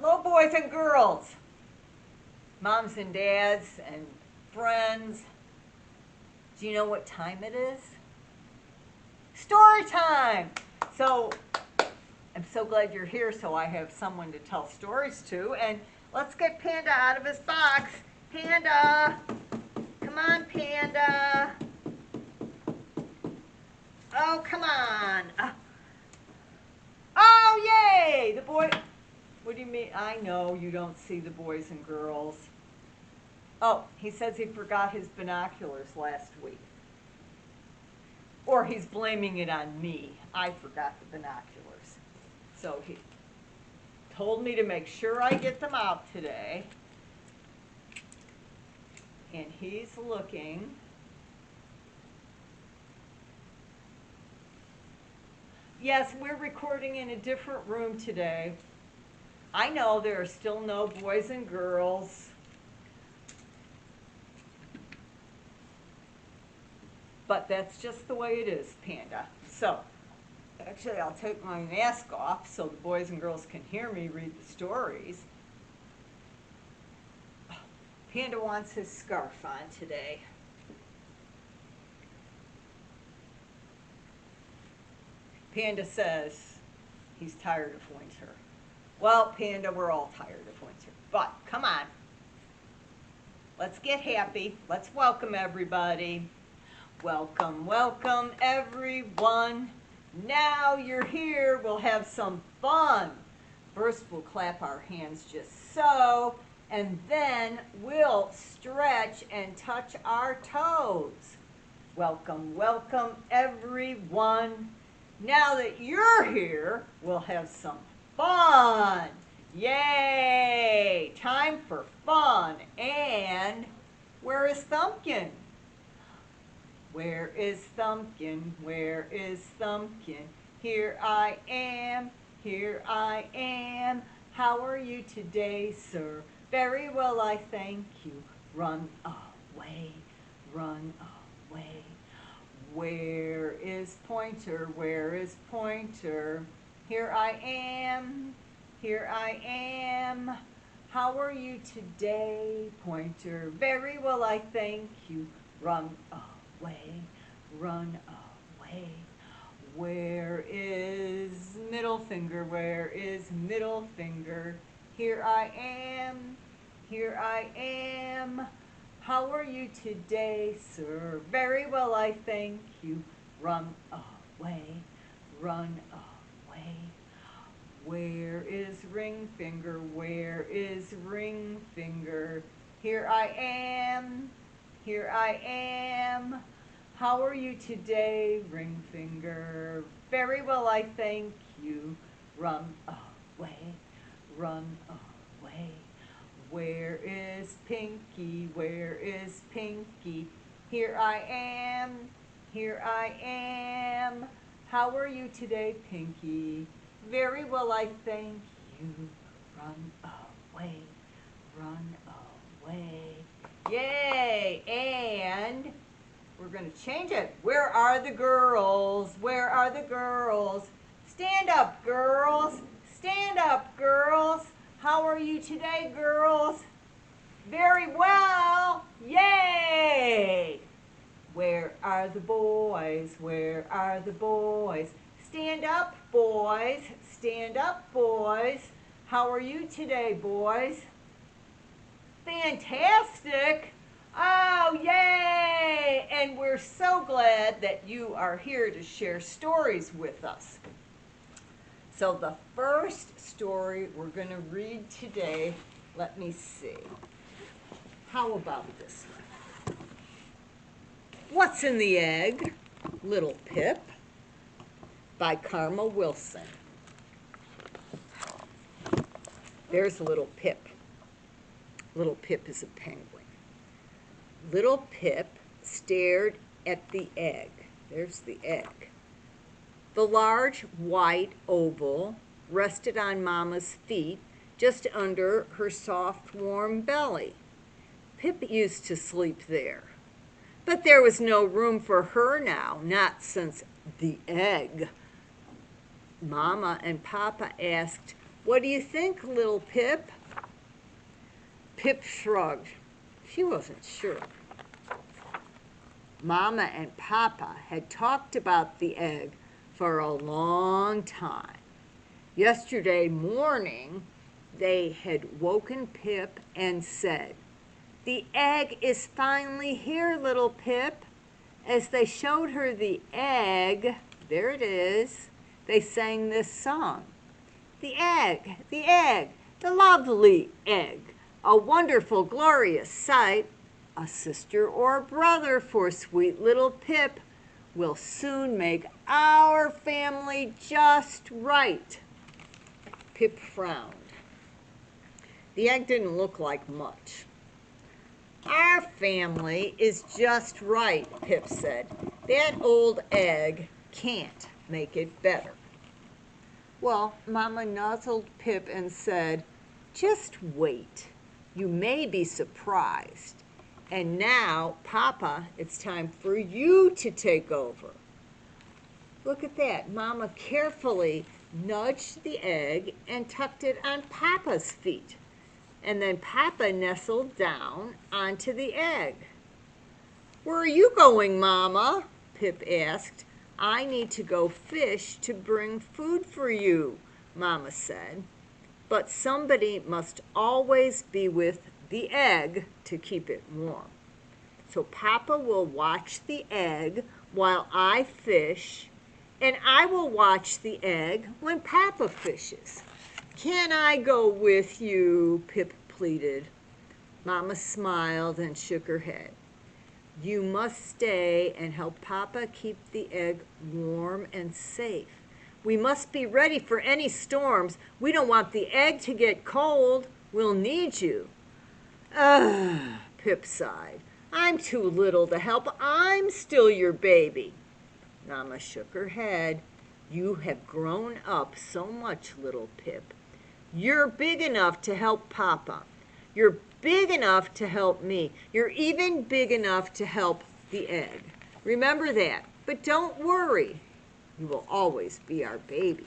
Hello, boys and girls, moms and dads and friends. Do you know what time it is? Story time! So, I'm so glad you're here so I have someone to tell stories to. And let's get Panda out of his box. Panda! Come on, Panda! Oh, come on! Oh, yay! The boy... What do you mean? I know you don't see the boys and girls. Oh, he says he forgot his binoculars last week. Or he's blaming it on me. I forgot the binoculars. So he told me to make sure I get them out today. And he's looking. Yes, we're recording in a different room today. I know there are still no boys and girls. But that's just the way it is, Panda. So, actually, I'll take my mask off so the boys and girls can hear me read the stories. Panda wants his scarf on today. Panda says he's tired of winter. Well, Panda, we're all tired of winter. But, come on. Let's get happy. Let's welcome everybody. Welcome, welcome, everyone. Now you're here. We'll have some fun. First, we'll clap our hands just so, and then we'll stretch and touch our toes. Welcome, welcome, everyone. Now that you're here, we'll have some fun. Yay! Time for fun. And where is Thumpkin? Where is Thumpkin? Where is Thumpkin? Here I am, here I am. How are you today, sir? Very well, I thank you. Run away, run away. Where is Pointer? Where is Pointer? Here I am, here I am. How are you today, Pointer? Very well, I thank you. Run away, run away. Where is Middle Finger? Where is Middle Finger? Here I am, here I am. How are you today, sir? Very well, I thank you. Run away, run away. Where is Ring Finger? Where is Ring Finger? Here I am, here I am. How are you today, Ring Finger? Very well, I thank you. Run away, run away. Where is Pinky? Where is Pinky? Here I am, here I am. How are you today, Pinky? Very well, I thank you. Run away, run away. Yay! And we're going to change it. Where are the girls? Where are the girls? Stand up, girls. Stand up, girls. How are you today, girls? Very well. Yay! Where are the boys? Where are the boys? Stand up, boys. Stand up, boys. How are you today, boys? Fantastic. Oh, yay! And we're so glad that you are here to share stories with us. So the first story we're going to read today, let me see. How about this one? What's in the Egg? Little Pip by Karma Wilson. There's Little Pip. Little Pip is a penguin. Little Pip stared at the egg. There's the egg. The large white oval rested on Mama's feet just under her soft, warm belly. Pip used to sleep there. But there was no room for her now, not since the egg. Mama and Papa asked, What do you think, little Pip? Pip shrugged. She wasn't sure. Mama and Papa had talked about the egg for a long time. Yesterday morning, they had woken Pip and said, "The egg is finally here, little Pip." As they showed her the egg, there it is, they sang this song. The egg, the lovely egg, a wonderful, glorious sight. A sister or brother for sweet little Pip will soon make our family just right. Pip frowned. The egg didn't look like much. Our family is just right, Pip said. That old egg can't make it better. Well, Mama nuzzled Pip and said, "Just wait. You may be surprised. And now, Papa, it's time for you to take over." Look at that. Mama carefully nudged the egg and tucked it on Papa's feet. And then Papa nestled down onto the egg. "Where are you going, Mama?" Pip asked. "I need to go fish to bring food for you," Mama said. "But somebody must always be with the egg to keep it warm. So Papa will watch the egg while I fish, and I will watch the egg when Papa fishes." "Can I go with you?" Pip pleaded. Mama smiled and shook her head. "You must stay and help Papa keep the egg warm and safe. We must be ready for any storms. We don't want the egg to get cold. We'll need you." "Ugh," Pip sighed. "I'm too little to help. I'm still your baby." Mama shook her head. "You have grown up so much, little Pip. You're big enough to help Papa. You're big enough to help me. You're even big enough to help the egg. Remember that. But don't worry. You will always be our baby."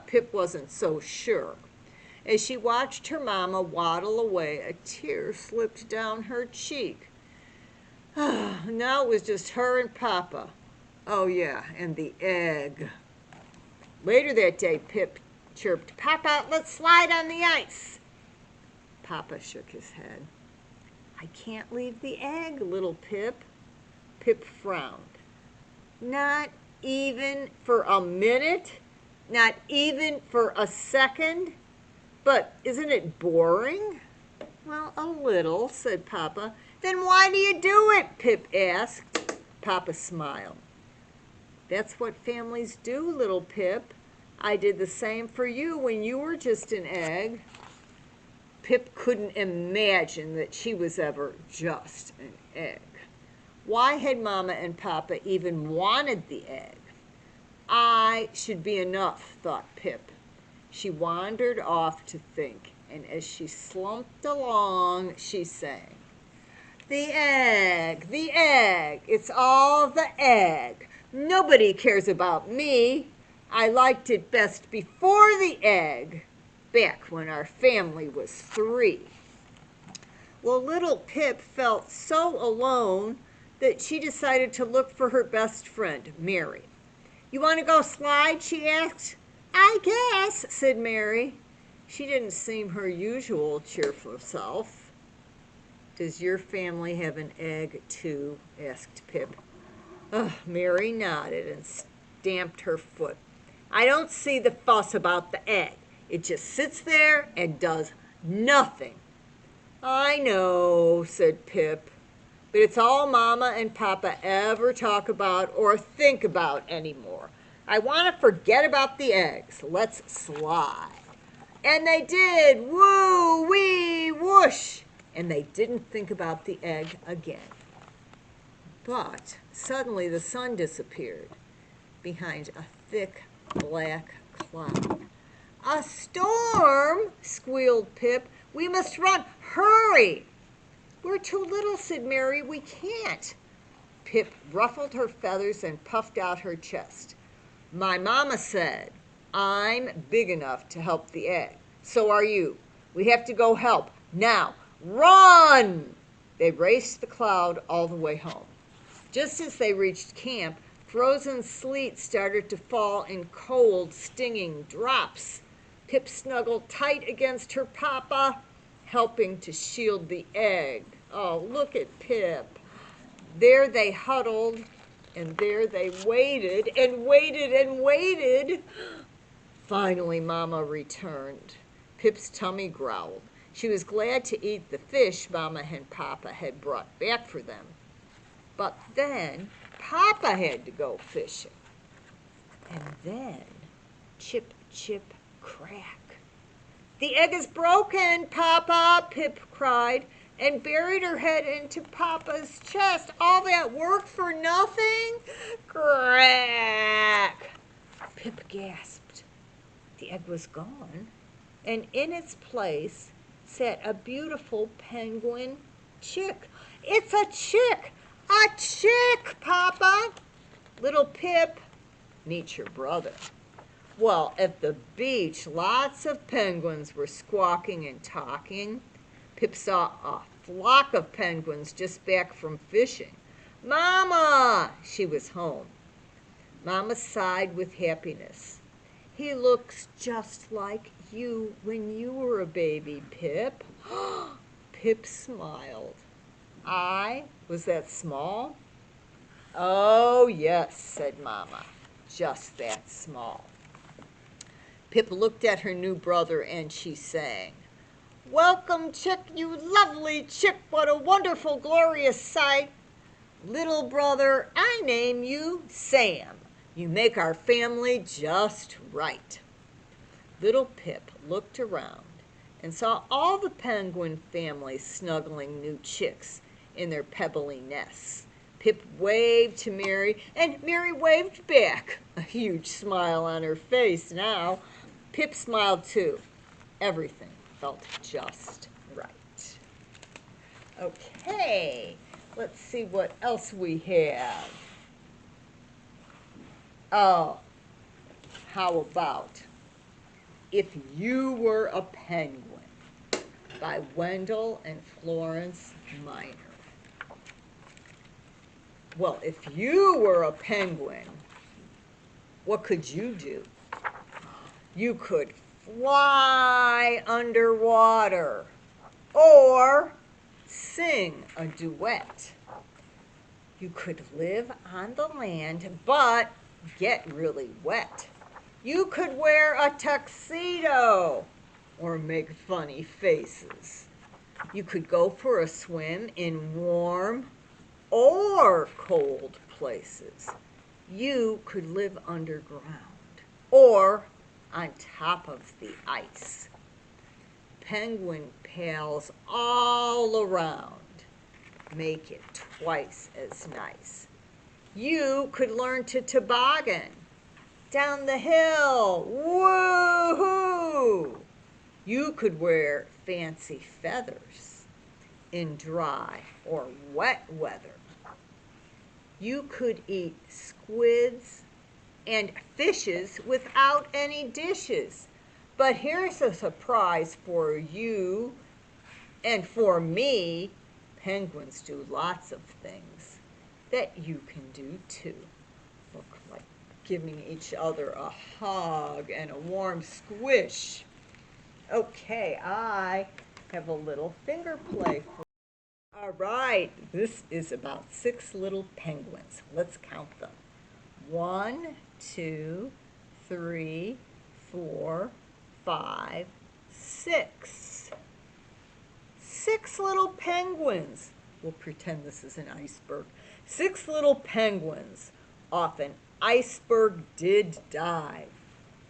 Pip wasn't so sure. As she watched her mama waddle away, a tear slipped down her cheek. Now it was just her and Papa. Oh yeah, and the egg. Later that day, Pip chirped, "Papa, let's slide on the ice." Papa shook his head. "I can't leave the egg, little Pip." Pip frowned. "Not even for a minute? Not even for a second? But isn't it boring?" "Well, a little," said Papa. "Then why do you do it?" Pip asked. Papa smiled. "That's what families do, little Pip. I did the same for you when you were just an egg." Pip couldn't imagine that she was ever just an egg. Why had Mama and Papa even wanted the egg? I should be enough, thought Pip. She wandered off to think, and as she slumped along, she sang, the egg, it's all the egg. Nobody cares about me. I liked it best before the egg, back when our family was 3. Well, little Pip felt so alone that she decided to look for her best friend, Mary. "You want to go slide?" she asked. "I guess," said Mary. She didn't seem her usual cheerful self. "Does your family have an egg, too?" asked Pip. Mary nodded and stamped her foot. "I don't see the fuss about the egg. It just sits there and does nothing." "I know," said Pip, "but it's all Mama and Papa ever talk about or think about anymore. I want to forget about the eggs. Let's slide." And they did. Woo, wee, whoosh. And they didn't think about the egg again. But suddenly the sun disappeared behind a thick black cloud. "A storm!" squealed Pip. "We must run! Hurry!" "We're too little," said Mary. "We can't." Pip ruffled her feathers and puffed out her chest. "My mama said I'm big enough to help the egg. So are you. We have to go help. Now, run! They raced the cloud all the way home. Just as they reached camp, frozen sleet started to fall in cold, stinging drops. Pip snuggled tight against her papa, helping to shield the egg. Oh, look at Pip. There they huddled, and there they waited and waited and waited. Finally, Mama returned. Pip's tummy growled. She was glad to eat the fish Mama and Papa had brought back for them. But then Papa had to go fishing. And then, chip, chip, crack. The egg is broken, Papa, Pip cried, and buried her head into Papa's chest. All that work for nothing? Crack! Pip gasped. The egg was gone, and in its place sat a beautiful penguin chick. It's a chick! A chick, Papa! Little Pip, meet your brother. Well, at the beach, lots of penguins were squawking and talking. Pip saw a flock of penguins just back from fishing. Mama! She was home. Mama sighed with happiness. He looks just like you when you were a baby, Pip. Pip smiled. I was that small? Oh, yes, said Mama, just that small. Pip looked at her new brother and she sang, Welcome, chick, you lovely chick, what a wonderful, glorious sight. Little brother, I name you Sam. You make our family just right. Little Pip looked around and saw all the penguin family snuggling new chicks in their pebbly nests. Pip waved to Mary, and Mary waved back, a huge smile on her face now. Pip smiled too. Everything felt just right. Okay, let's see what else we have. Oh, how about If You Were a Penguin by Wendell and Florence Minor. Well, if you were a penguin, what could you do? You could fly underwater or sing a duet. You could live on the land but get really wet. You could wear a tuxedo or make funny faces. You could go for a swim in warm or cold places. You could live underground or on top of the ice. Penguin pals all around make it twice as nice. You could learn to toboggan down the hill. Woo-hoo! You could wear fancy feathers in dry or wet weather. You could eat squids and fishes without any dishes. But here's a surprise for you and for me. Penguins do lots of things that you can do too. Look, like giving each other a hug and a warm squish. Okay, I have a little finger play for you. All right, this is about 6 little penguins. Let's count them. 1, 2, 3, 4, 5, 6. 6 little penguins. We'll pretend this is an iceberg. 6 little penguins off an iceberg did dive.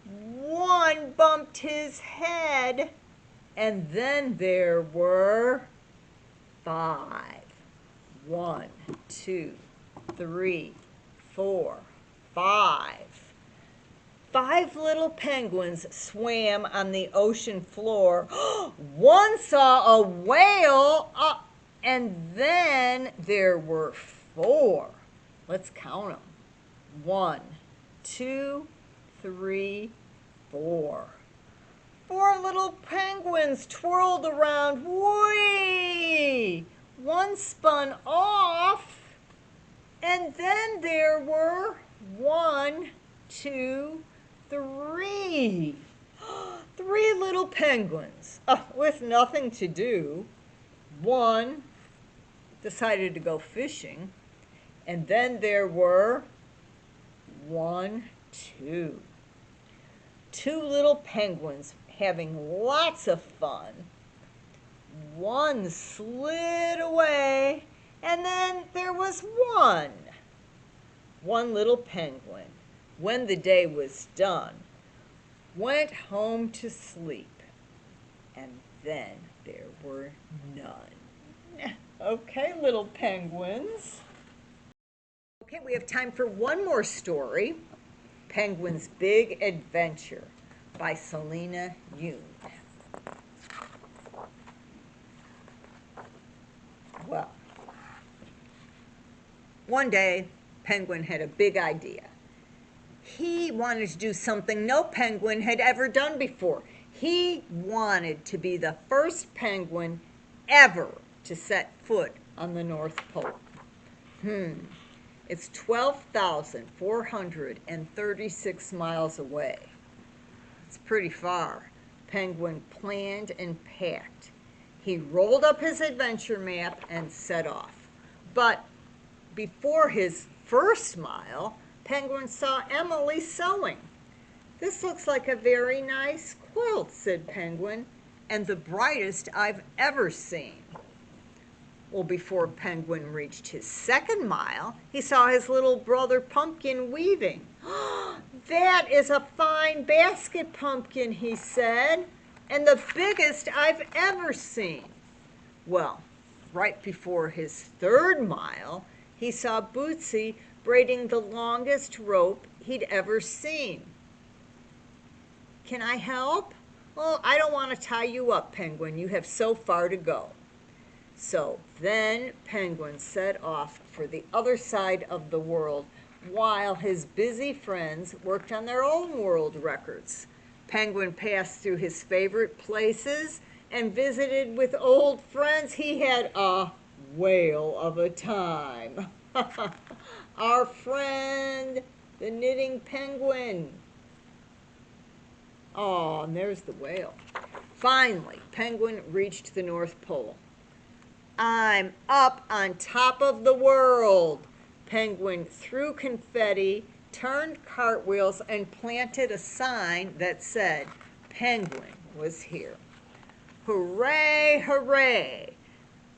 One bumped his head, and then there were 5. 1, 2, 3, 4, 5. 5 little penguins swam on the ocean floor. One saw a whale, and then there were 4. Let's count them. 1, 2, 3, 4. 4 little penguins twirled around. Whee! One spun off, and then there were 1, 2, 3. 3 little penguins with nothing to do. One decided to go fishing, and then there were 1, 2. 2 little penguins having lots of fun. One slid away, and then there was one. One little penguin, when the day was done, went home to sleep, and then there were none. Okay, little penguins. Okay, we have time for one more story. Penguin's Big Adventure by Selena Yoon. Well, one day, Penguin had a big idea. He wanted to do something no penguin had ever done before. He wanted to be the first penguin ever to set foot on the North Pole. It's 12,436 miles away. It's pretty far. Penguin planned and packed. He rolled up his adventure map and set off. But before his first mile, Penguin saw Emily sewing. "This looks like a very nice quilt," said Penguin, "and the brightest I've ever seen." Well, before Penguin reached his second mile, he saw his little brother Pumpkin weaving. "That is a fine basket, Pumpkin," he said, "and the biggest I've ever seen." Well, right before his third mile, he saw Bootsy braiding the longest rope he'd ever seen. "Can I help?" "Oh, I don't want to tie you up, Penguin. You have so far to go." So then Penguin set off for the other side of the world while his busy friends worked on their own world records. Penguin passed through his favorite places and visited with old friends. He had a whale of a time. Our friend, the knitting penguin. Oh, and there's the whale. Finally, Penguin reached the North Pole. "I'm up on top of the world." Penguin threw confetti, turned cartwheels, and planted a sign that said Penguin was here. "Hooray, hooray!"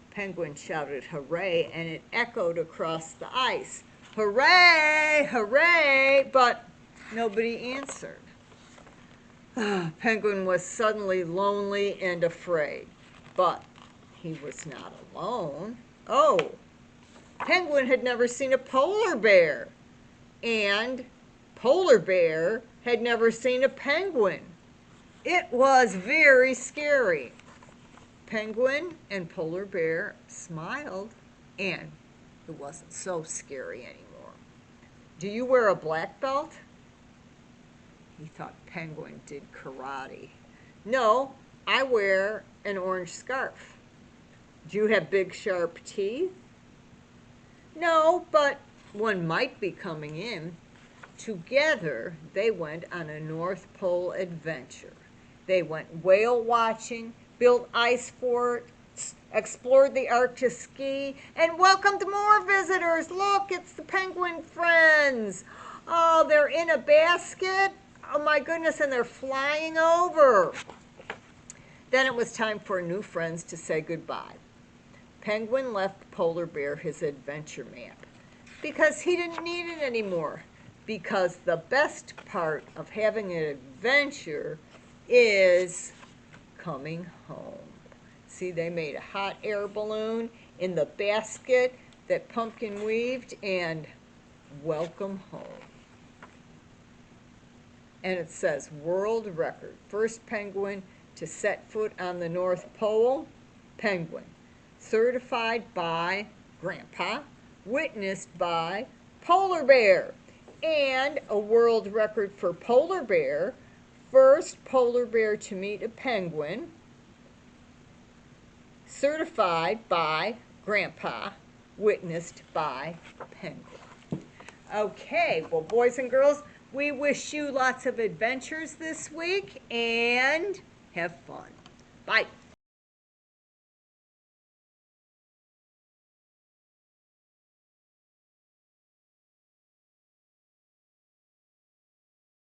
Penguin shouted hooray, and it echoed across the ice. "Hooray, hooray!" But nobody answered. Penguin was suddenly lonely and afraid, but he was not alone. Oh, Penguin had never seen a polar bear, and Polar Bear had never seen a penguin. It was very scary. Penguin and Polar Bear smiled, and it wasn't so scary anymore. "Do you wear a black belt?" He thought Penguin did karate. "No, I wear an orange scarf." "Do you have big sharp teeth?" "No, but one might be coming in." Together, they went on a North Pole adventure. They went whale watching, built ice forts, explored the Arctic ski, and welcomed more visitors. Look, it's the penguin friends. Oh, they're in a basket. Oh my goodness, and they're flying over. Then it was time for new friends to say goodbye. Penguin left Polar Bear his adventure map because he didn't need it anymore. Because the best part of having an adventure is coming home. See, they made a hot air balloon in the basket that Pumpkin weaved, and welcome home. And it says world record, first penguin to set foot on the North Pole, Penguin, certified by Grandpa, witnessed by Polar Bear, and a world record for Polar Bear, first polar bear to meet a penguin, certified by Grandpa, witnessed by penguin. Okay, well, boys and girls, we wish you lots of adventures this week and have fun. Bye.